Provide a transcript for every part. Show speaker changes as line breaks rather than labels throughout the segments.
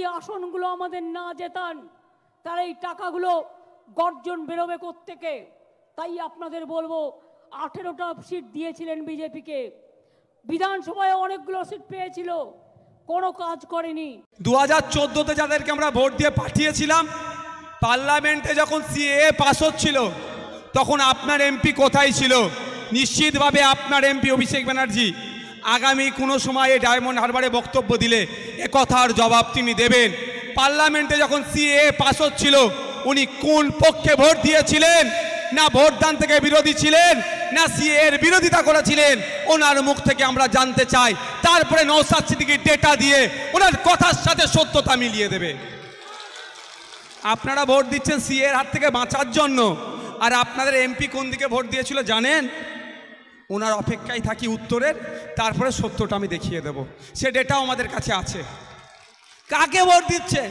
যদি আসনগুলো আমাদের না জেতান তাহলে এই টাকাগুলো গর্জন বেরোবে কোত্থেকে। তাই আপনাদের বলবো 18টা সিট দিয়েছিলেন বিজেপিকে, বিধানসভায় অনেকগুলো সিট পেয়েছিল, কোনো কাজ করেনি।
2014-তে যাদেরকে আমরা ভোট দিয়ে পাঠিয়েছিলাম, পার্লামেন্টে যখন সিএএ পাস হচ্ছিল তখন আপনার এমপি কোথায় ছিল? নিশ্চিতভাবে আপনার এমপি অভিষেক ব্যানার্জি আগামী কোনো সময়ে ডায়মন্ড হারবারে বক্তব্য দিলে এ কথার জবাব তিনি দেবেন। পার্লামেন্টে যখন সিএএ পাস হচ্ছিল উনি কোন পক্ষে ভোট দিয়েছিলেন? না ভোটদান থেকে বিরোধী ছিলেন, না সিএএর বিরোধিতা করেছিলেন? ওনার মুখ থেকে আমরা জানতে চাই। তারপরে নওশাদ সিদ্দিকীর ডেটা দিয়ে ওনার কথার সাথে সত্যতা মিলিয়ে দেবে। আপনারা ভোট দিচ্ছেন সিএর হাত থেকে বাঁচার জন্য, আর আপনাদের এমপি কোন দিকে ভোট দিয়েছিল জানেন? ওনার অপেক্ষায় থাকি উত্তরের, তারপরে সত্যটা আমি দেখিয়ে দেব। সে ডেটাও আমাদের কাছে আছে। কাকে ভোট দিচ্ছে?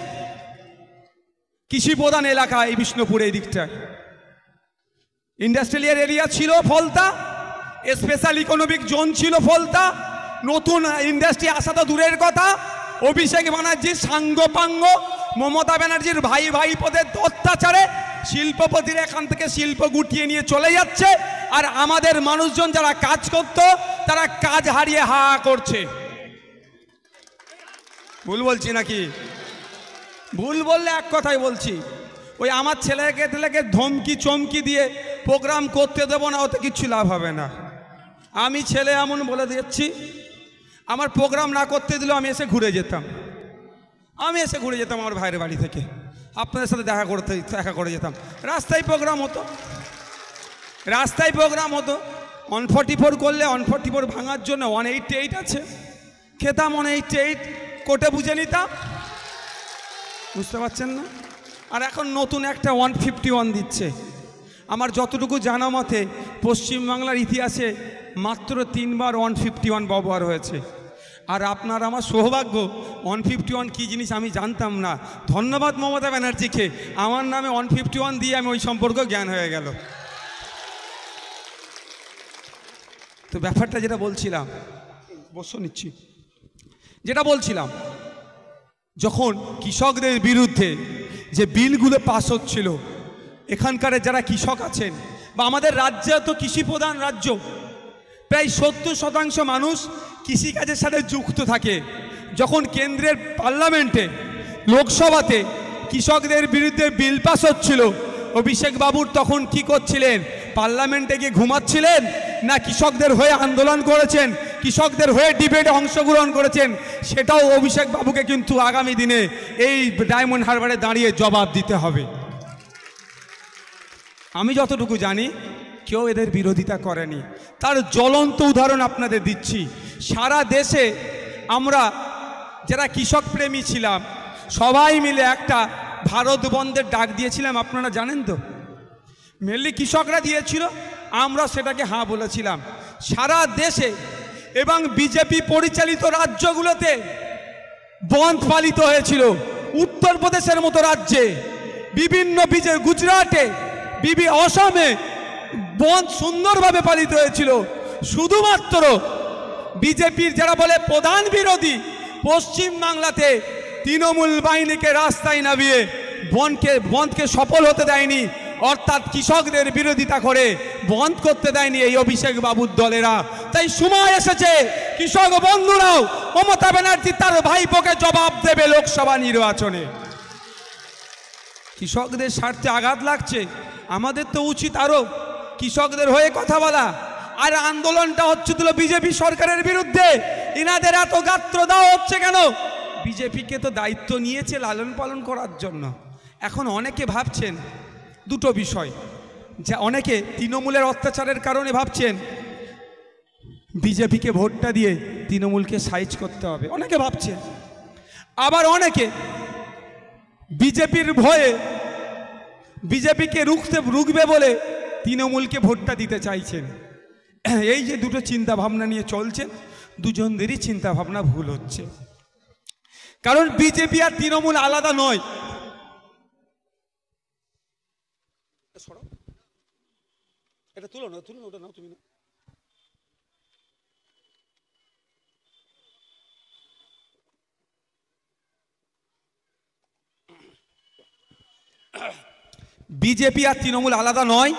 কৃষি প্রধান এলাকা এই বিষ্ণুপুর এই দিকটায় ইন্ডাস্ট্রিয়াল এরিয়া ছিল ফলতা, স্পেশাল ইকোনমিক জোন ছিল ফলতা। নতুন ইন্ডাস্ট্রি আসা তো দূরের কথা, অভিষেক ব্যানার্জির সাঙ্গপাঙ্গ, মমতা ব্যানার্জির ভাই ভাই পদের অত্যাচারে শিল্পপতিরা এখান থেকে শিল্প গুটিয়ে নিয়ে চলে যাচ্ছে, আর আমাদের মানুষজন যারা কাজ করত তারা কাজ হারিয়ে হা করছে। ভুল বলছি নাকি? ভুল বললে এক কথাই বলছি। ওই আমার ছেলেকে ধমকি চমকি দিয়ে প্রোগ্রাম করতে দেবো না, ওতে কিচ্ছু লাভ হবে না। আমি ছেলে এমন বলে দিচ্ছি, আমার প্রোগ্রাম না করতে দিলেও আমি এসে ঘুরে যেতাম। আমার ভাইয়ের বাড়ি থেকে আপনাদের সাথে দেখা করে যেতাম। রাস্তায় প্রোগ্রাম হতো। 144 করলে 144 ভাঙার জন্য 188 আছে, খেতাম 188, কোটে বুঝে নিতাম। বুঝতে পারছেন না? আর এখন নতুন একটা 151 দিচ্ছে। আমার যতটুকু জানা মতে পশ্চিমবাংলার ইতিহাসে মাত্র 3 বার 151 ব্যবহার হয়েছে। আর আপনার আমার সৌভাগ্য 151 কী জিনিস আমি জানতাম না। ধন্যবাদ মমতা ব্যানার্জিকে, আমার নামে 151 দিয়ে আমি ওই সম্পর্কে জ্ঞান হয়ে গেল। তো ব্যাপারটা যেটা বলছিলাম, যখন কৃষকদের বিরুদ্ধে যে বিলগুলো পাস হচ্ছিল, এখানকার যারা কৃষক আছেন বা আমাদের রাজ্যে তো কৃষি প্রধান রাজ্য, প্রায় 70% মানুষ কৃষিকাজের সাথে যুক্ত থাকে। যখন কেন্দ্রের পার্লামেন্টে লোকসভাতে কৃষকদের বিরুদ্ধে বিল পাস হচ্ছিল, অভিষেক বাবুর তখন কি করছিলেন? পার্লামেন্টে গিয়ে ঘুমাচ্ছিলেন, না কৃষকদের হয়ে আন্দোলন করেছেন, কৃষকদের হয়ে ডিবেটে অংশগ্রহণ করেছেন? সেটাও অভিষেক বাবুকে কিন্তু আগামী দিনে এই ডায়মন্ড হারবারে দাঁড়িয়ে জবাব দিতে হবে। আমি যতটুকু জানি কেউ এদের বিরোধিতা করেনি। তার জ্বলন্ত উদাহরণ আপনাদের দিচ্ছি। সারা দেশে আমরা যারা কৃষক প্রেমী ছিলাম সবাই মিলে একটা ভারত বন্ধের ডাক দিয়েছিলাম, আপনারা জানেন তো? মেনলি কৃষকরা দিয়েছিল, আমরা সেটাকে হ্যাঁ বলেছিলাম। সারা দেশে এবং বিজেপি পরিচালিত রাজ্যগুলোতে বন্ধ পালিত হয়েছিল। উত্তরপ্রদেশের মতো রাজ্যে, বিভিন্ন গুজরাটে, অসমে বন্ধ সুন্দরভাবে পালিত হয়েছিল। শুধুমাত্র বিজেপির যারা বলে প্রধান বিরোধী পশ্চিম বাংলাতে তৃণমূল বাহিনীকে রাস্তায় নামিয়ে বন্ধকে সফল হতে দেয়নি, অর্থাৎ কৃষকদের বিরোধিতা করে বন্ধ করতে দেয়নি এই অভিষেক বাবুর দলেরা। তাই সময় এসেছে কৃষক বন্ধুরাও মমতা ব্যানার্জি তার ভাইপোকে জবাব দেবে লোকসভা নির্বাচনে। কৃষকদের স্বার্থে আঘাত লাগছে, আমাদের তো উচিত আরো কৃষকদের হয়ে কথা বলা। আর আন্দোলনটা হচ্ছিল বিজেপি সরকারের বিরুদ্ধে। ইনাদের এত গাত্র দেওয়া হচ্ছে কেন? বিজেপিকে তো দায়িত্ব নিয়েছে লালন পালন করার জন্য। এখন অনেকে ভাবছেন দুটো বিষয়, যে অনেকে তৃণমূলের অত্যাচারের কারণে ভাবছেন বিজেপিকে ভোটটা দিয়ে তৃণমূলকে সাইজ করতে হবে, অনেকে ভাবছেন। আবার অনেকে বিজেপির ভয়ে বিজেপিকে রুখবে বলে তৃণমূলকে ভোটটা দিতে চাইছেন। এই যে দুটো চিন্তা ভাবনা নিয়ে চলছেন, দুজনদেরই চিন্তা ভাবনা ভুল হচ্ছে। কারণ বিজেপি আর তৃণমূল আলাদা নয়। এটা তুলো না, ওটা নাও তুমি না। বিজেপি আর তৃণমূল আলাদা নয়,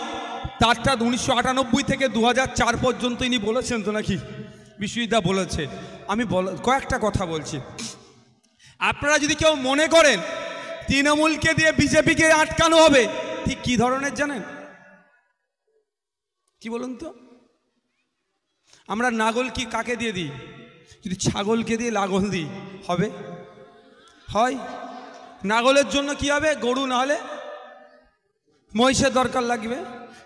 তারটা 1998 থেকে 2004 পর্যন্ত ইনি বলেছেন তো নাকি, বিশ্বজিৎদা বলেছে। আমি কয়েকটা কথা বলছি। আপনারা যদি কেউ মনে করেন তৃণমূলকে দিয়ে বিজেপিকে আটকানো হবে, ঠিক কি ধরনের জানেন? কি বলুন তো? আমরা নাগল কি কাকে দিয়ে দিই? যদি ছাগলকে দিয়ে লাঙল দিই হবে? হয়? নাগলের জন্য কি হবে? গরু, না হলে মহিষের দরকার লাগবে।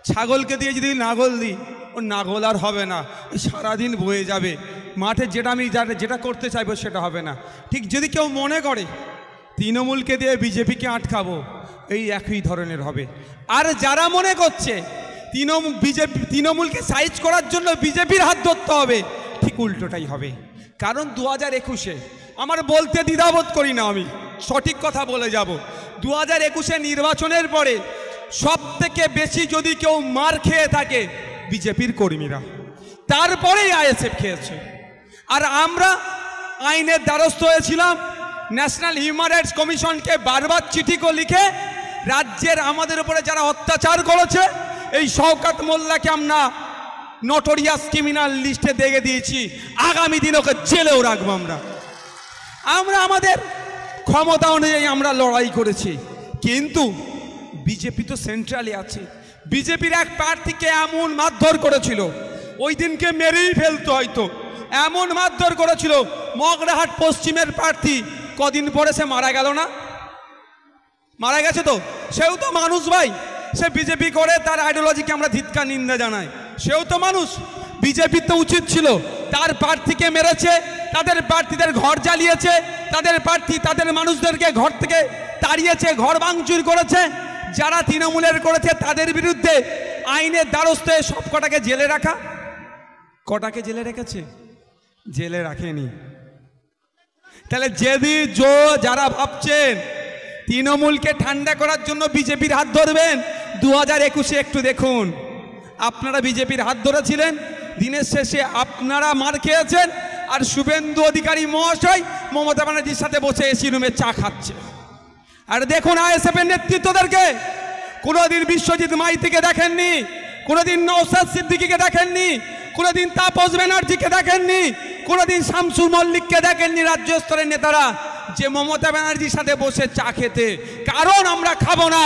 ছাগলকে দিয়ে যদি নাগল দিই, ও নাগল আর হবে না, সারাদিন বয়ে যাবে মাঠে, যেটা আমি যেটা করতে চাইবো সেটা হবে না। ঠিক যদি কেউ মনে করে তৃণমূলকে দিয়ে বিজেপিকে আটকাবো, এই একই ধরনের হবে। আর যারা মনে করছে তৃণমূলকে সাইজ করার জন্য বিজেপির হাত ধরতে হবে, ঠিক উল্টোটাই হবে। কারণ 2021-এ আমার বলতে দ্বিধাবোধ করি না, আমি সঠিক কথা বলে যাব। 2021-এ নির্বাচনের পরে সব থেকে বেশি যদি কেউ মার খেয়ে থাকে বিজেপির কর্মীরা, তারপরেই আইএসএফ খেয়েছে। আর আমরা আইনের দ্বারস্থ হয়েছিলাম, ন্যাশনাল হিউম্যান রাইটস কমিশনকে বারবার চিঠি লিখে রাজ্যের আমাদের উপরে যারা অত্যাচার করেছে, এই শওকত মোল্লাকে আমরা নটোরিয়াস ক্রিমিনাল লিস্টে দেখে দিয়েছি, আগামী দিন ওকে জেলেও রাখবো। আমরা আমাদের ক্ষমতা অনুযায়ী আমরা লড়াই করেছি। কিন্তু বিজেপি তো সেন্ট্রালে আছে। বিজেপির এক প্রার্থীকে এমন মারধর করেছিল, ওই দিনকে মেরেই ফেলতো হয়তো, এমন মারধর করেছিল। মগরাহাট পশ্চিমের প্রার্থী কদিন পরে সে মারা গেল না? মারা গেছে তো, সেও তো মানুষ ভাই। সে বিজেপি করে, তার আইডিওলজিকে আমরা ধিক্কার নিন্দা জানাই, সেও তো মানুষ। বিজেপির তো উচিত ছিল, তার প্রার্থীকে মেরেছে, তাদের প্রার্থীদের ঘর জ্বালিয়েছে, তাদের প্রার্থী তাদের মানুষদেরকে ঘর থেকে তাড়িয়েছে, ঘর ভাঙচুর করেছে। যারা তৃণমূলের করেছে তাদের বিরুদ্ধে আইনের দ্বারস্থ হয়ে সব কটাকে জেলে রাখা। কটাকে জেলে রেখেছে? জেলে রাখেনি। তাহলে যদি যারা ভাবছেন তৃণমূলকে ঠান্ডা করার জন্য বিজেপির হাত ধরবেন, 2021-এ একটু দেখুন, আপনারা বিজেপির হাত ধরেছিলেন, দিনের শেষে আপনারা মার খেয়েছেন। আর শুভেন্দু অধিকারী মহাশয় মমতা ব্যানার্জির সাথে বসে এসি রুমে চা খাচ্ছে। আর দেখুন আইএসএফের নেতৃত্বদেরকে, কোনোদিন বিশ্বজিৎ মাইতিকে দেখেননি, কোনোদিন নওশাদ সিদ্দিকীকে দেখেননি, কোনোদিন তাপস ব্যানার্জিকে দেখেননি, কোনোদিন শামসুল মল্লিককে দেখেননি, রাজ্য স্তরের নেতারা যে মমতা ব্যানার্জির সাথে বসে চা খেতে। কারণ আমরা খাবো না,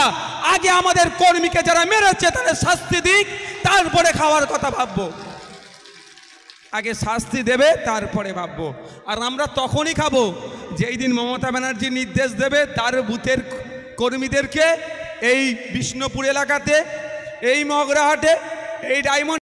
আগে আমাদের কর্মীকে যারা মেরেছে তাদের শাস্তি দিক, তারপরে খাওয়ার কথা ভাববো। আগে শাস্তি দেবে, তারপরে ভাববো। আর আমরা তখনই খাবো যেই দিন মমতা ব্যানার্জি নির্দেশ দেবে তার বুথের কর্মীদেরকে এই বিষ্ণুপুর এলাকাতে, এই মগরাহাটে, এই ডায়মন্ড